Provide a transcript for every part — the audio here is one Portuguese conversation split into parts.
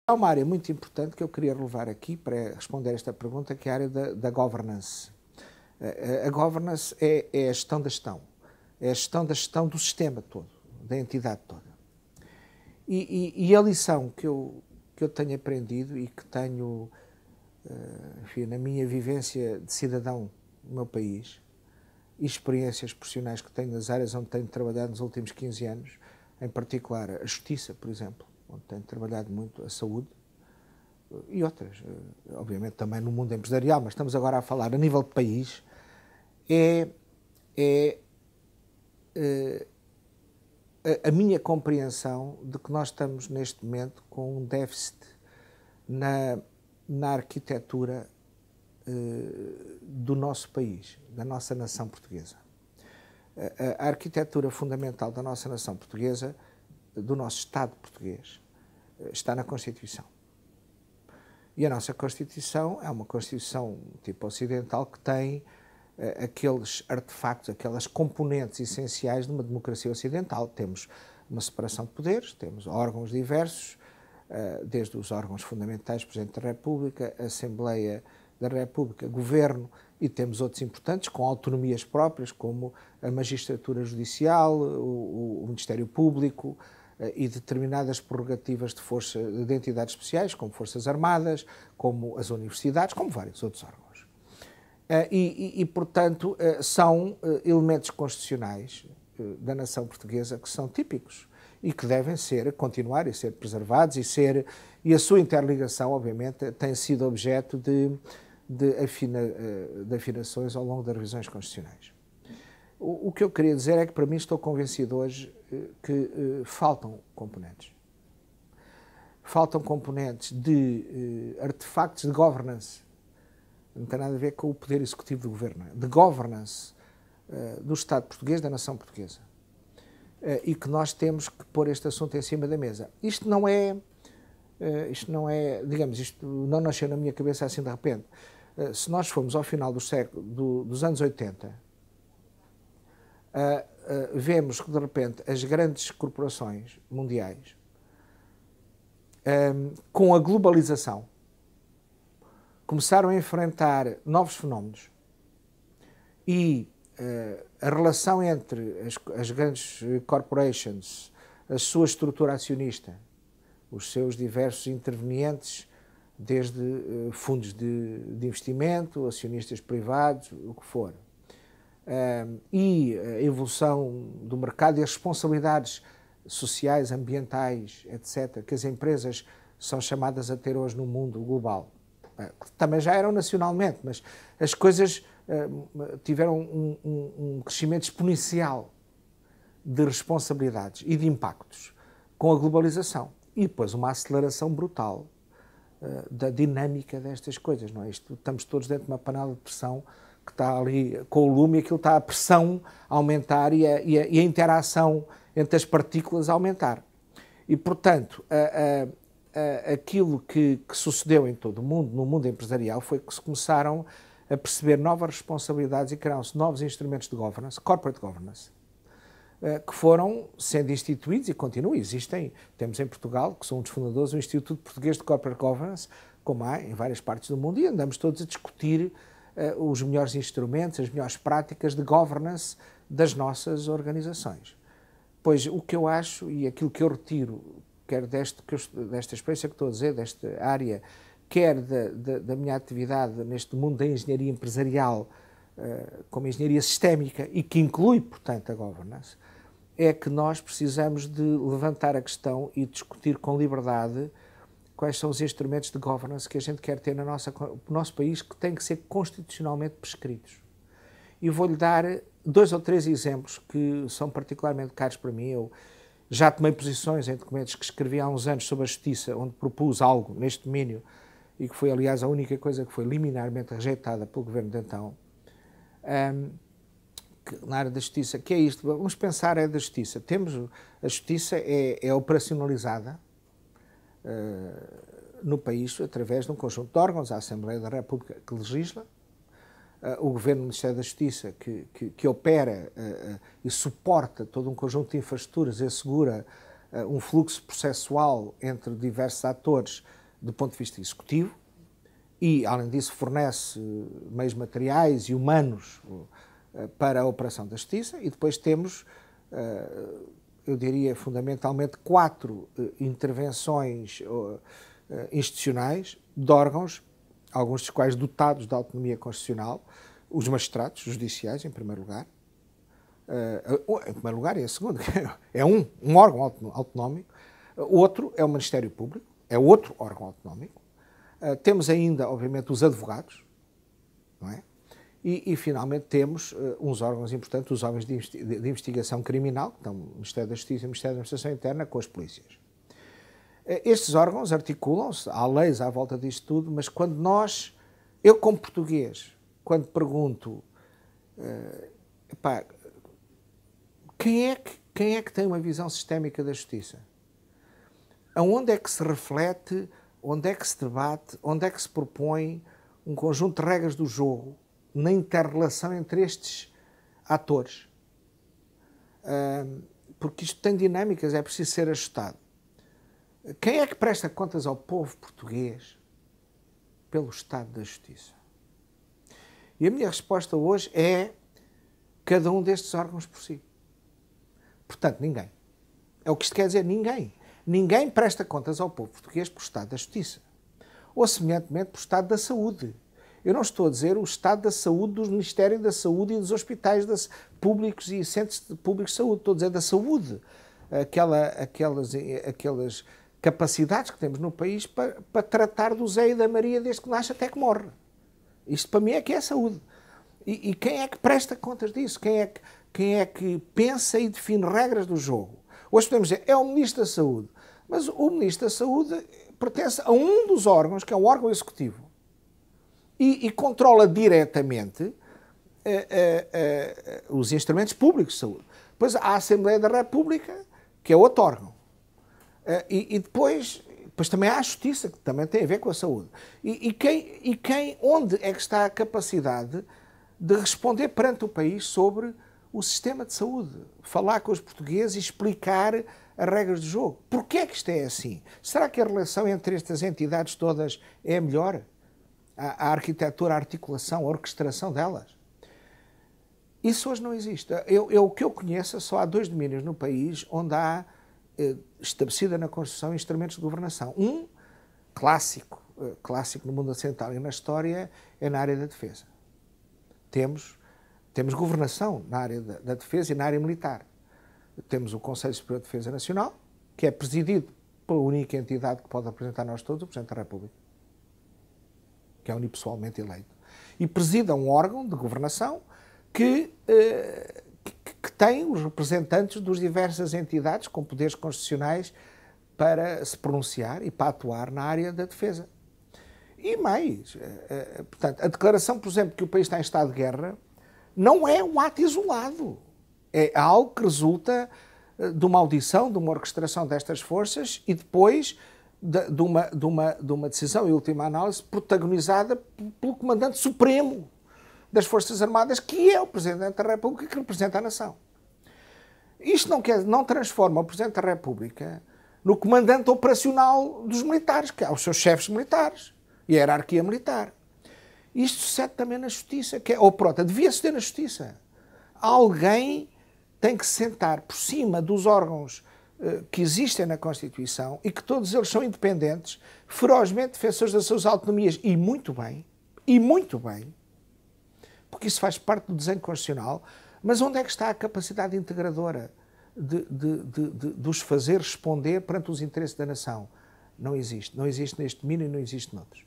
Há uma área muito importante que eu queria relevar aqui para responder esta pergunta, que é a área da governance. A governance é a gestão da gestão. É a gestão da gestão do sistema todo, da entidade toda. E a lição que eu tenho aprendido e que tenho, enfim, na minha vivência de cidadão no meu país e experiências profissionais que tenho nas áreas onde tenho trabalhado nos últimos 15 anos, em particular a justiça, por exemplo, onde tenho trabalhado muito, a saúde e outras, obviamente também no mundo empresarial, mas estamos agora a falar a nível de país, a minha compreensão de que nós estamos neste momento com um déficit na arquitetura do nosso país, da nossa nação portuguesa. A arquitetura fundamental da nossa nação portuguesa, do nosso Estado português, está na Constituição. E a nossa Constituição é uma Constituição tipo ocidental que tem aqueles artefactos, aquelas componentes essenciais de uma democracia ocidental. Temos uma separação de poderes, temos órgãos diversos, desde os órgãos fundamentais, Presidente da República, Assembleia da República, Governo, e temos outros importantes com autonomias próprias, como a magistratura judicial, o Ministério Público e determinadas prerrogativas de entidades especiais, como Forças Armadas, como as universidades, como vários outros órgãos. Portanto, são elementos constitucionais da nação portuguesa que são típicos e que devem continuar a ser preservados e a sua interligação, obviamente, tem sido objeto de afinações ao longo das revisões constitucionais. O que eu queria dizer é que, para mim, estou convencido hoje que faltam componentes. Faltam componentes de artefactos de governance. Não tem nada a ver com o poder executivo do governo, de governance do Estado português, da nação portuguesa. E que nós temos que pôr este assunto em cima da mesa. Isto não é, digamos, isto não nasceu na minha cabeça assim de repente. Se nós formos ao final dos anos 80, vemos que, de repente, as grandes corporações mundiais, com a globalização, começaram a enfrentar novos fenómenos e a relação entre as grandes corporations, a sua estrutura acionista, os seus diversos intervenientes, desde fundos de investimento, acionistas privados, o que for, e a evolução do mercado e as responsabilidades sociais, ambientais, etc., que as empresas são chamadas a ter hoje no mundo global. Também já eram nacionalmente, mas as coisas tiveram um crescimento exponencial de responsabilidades e de impactos com a globalização. E depois uma aceleração brutal da dinâmica destas coisas, não é? Estamos todos dentro de uma panela de pressão que está ali com o lume e aquilo está a pressão a aumentar e a interação entre as partículas a aumentar. E, portanto, aquilo que sucedeu em todo o mundo, no mundo empresarial, foi que se começaram a perceber novas responsabilidades e criaram-se novos instrumentos de governance, corporate governance, que foram sendo instituídos e continuam. Existem, temos em Portugal, que são um dos fundadores, o Instituto Português de Corporate Governance, como há em várias partes do mundo, e andamos todos a discutir os melhores instrumentos, as melhores práticas de governance das nossas organizações. Pois o que eu acho e aquilo que eu retiro, quer desta experiência que estou a dizer, desta área, quer da minha atividade neste mundo da engenharia empresarial, como engenharia sistémica, e que inclui, portanto, a governance, é que nós precisamos de levantar a questão e discutir com liberdade quais são os instrumentos de governance que a gente quer ter no nosso país, que têm que ser constitucionalmente prescritos. E vou-lhe dar 2 ou 3 exemplos que são particularmente caros para mim. Eu já tomei posições em documentos que escrevi há uns anos sobre a justiça, onde propus algo neste domínio, e que foi, aliás, a única coisa que foi liminarmente rejeitada pelo governo de então, na área da justiça, que é isto. Vamos pensar da justiça. A justiça é operacionalizada no país através de um conjunto de órgãos, a Assembleia da República que legisla, o Governo, o Ministério da Justiça, que opera e suporta todo um conjunto de infraestruturas e assegura um fluxo processual entre diversos atores do ponto de vista executivo e, além disso, fornece meios materiais e humanos para a operação da justiça. E depois temos, eu diria, fundamentalmente, 4 intervenções institucionais de órgãos, alguns dos quais dotados de autonomia constitucional, os magistrados judiciais, em primeiro lugar. Em primeiro lugar, e em segundo, é um órgão autonómico. Outro é o Ministério Público, é outro órgão autonómico. Temos ainda, obviamente, os advogados, não é? E finalmente, temos uns órgãos importantes, os órgãos de investigação criminal, que estão o Ministério da Justiça e o Ministério da Administração Interna, com as polícias. Estes órgãos articulam-se, há leis à volta disto tudo, mas quando eu como português, quando pergunto, quem é que tem uma visão sistémica da justiça? Aonde é que se reflete, onde é que se debate, onde é que se propõe um conjunto de regras do jogo na inter-relação entre estes atores? Porque isto tem dinâmicas, é preciso ser ajustado. Quem é que presta contas ao povo português pelo estado da justiça? E a minha resposta hoje é cada um destes órgãos por si. Portanto, ninguém. É o que isto quer dizer, ninguém. Ninguém presta contas ao povo português pelo estado da justiça. Ou, semelhantemente, pelo estado da saúde. Eu não estou a dizer o estado da saúde do Ministério da Saúde e dos hospitais públicos e centros públicos de saúde. Estou a dizer da saúde. Aquelas capacidades que temos no país para tratar do Zé e da Maria desde que nasce até que morre. Isto para mim é que é saúde. E quem é que presta contas disso? Quem é que pensa e define regras do jogo? Hoje podemos dizer, é o Ministro da Saúde. Mas o Ministro da Saúde pertence a um dos órgãos, que é um órgão executivo, e controla diretamente os instrumentos públicos de saúde. Depois há a Assembleia da República, que é outro órgão. E depois também há a Justiça, que também tem a ver com a saúde. Onde é que está a capacidade de responder perante o país sobre o sistema de saúde? Falar com os portugueses e explicar as regras do jogo. Porquê é que isto é assim? Será que a relação entre estas entidades todas é a melhor? A arquitetura, a articulação, a orquestração delas? Isso hoje não existe. O que eu conheço, só há 2 domínios no país onde há estabelecida na Constituição instrumentos de governação. Um clássico no mundo ocidental e na história, é na área da defesa. Temos governação na área da defesa e na área militar. Temos o Conselho Superior de Defesa Nacional, que é presidido pela única entidade que pode representar nós todos, o Presidente da República, que é unipessoalmente eleito. E presida um órgão de governação que tem os representantes das diversas entidades com poderes constitucionais para se pronunciar e para atuar na área da defesa. E mais, portanto, a declaração, por exemplo, que o país está em estado de guerra, não é um ato isolado. É algo que resulta de uma audição, de uma orquestração destas forças e depois de uma decisão, em última análise, protagonizada pelo Comandante Supremo das Forças Armadas, que é o Presidente da República, que representa a nação. Isto não transforma o Presidente da República no comandante operacional dos militares, que há os seus chefes militares e a hierarquia militar. Isto sucede também na Justiça, devia suceder na Justiça. Alguém tem que se sentar por cima dos órgãos que existem na Constituição e que todos eles são independentes, ferozmente defensores das suas autonomias, e muito bem, porque isso faz parte do desenho constitucional, mas onde é que está a capacidade integradora de os fazer responder perante os interesses da nação? Não existe. Não existe neste domínio e não existe noutros.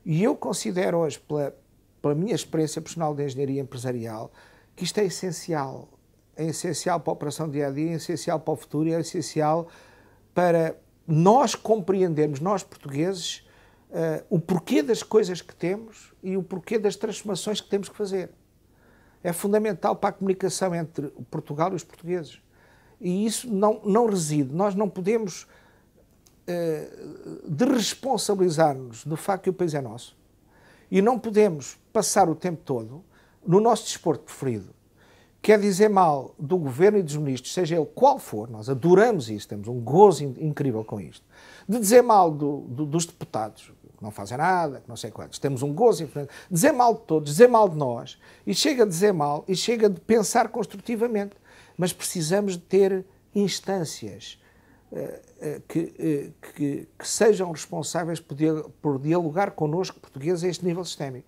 E eu considero hoje, pela minha experiência profissional de engenharia empresarial, que isto é essencial. É essencial para a operação do dia-a-dia, é essencial para o futuro, é essencial para nós compreendermos, nós portugueses, o porquê das coisas que temos e o porquê das transformações que temos que fazer. É fundamental para a comunicação entre Portugal e os portugueses. E isso não reside. Nós não podemos desresponsabilizar-nos do facto que o país é nosso e não podemos passar o tempo todo no nosso desporto preferido, quer dizer mal do governo e dos ministros, seja ele qual for, nós adoramos isso, temos um gozo incrível com isto, de dizer mal dos deputados, que não fazem nada, que não sei quantos, temos um gozo infinito, dizer mal de todos, dizer mal de nós, e chega a dizer mal, e chega de pensar construtivamente, mas precisamos de ter instâncias que sejam responsáveis por dialogar connosco, portugueses, a este nível sistémico.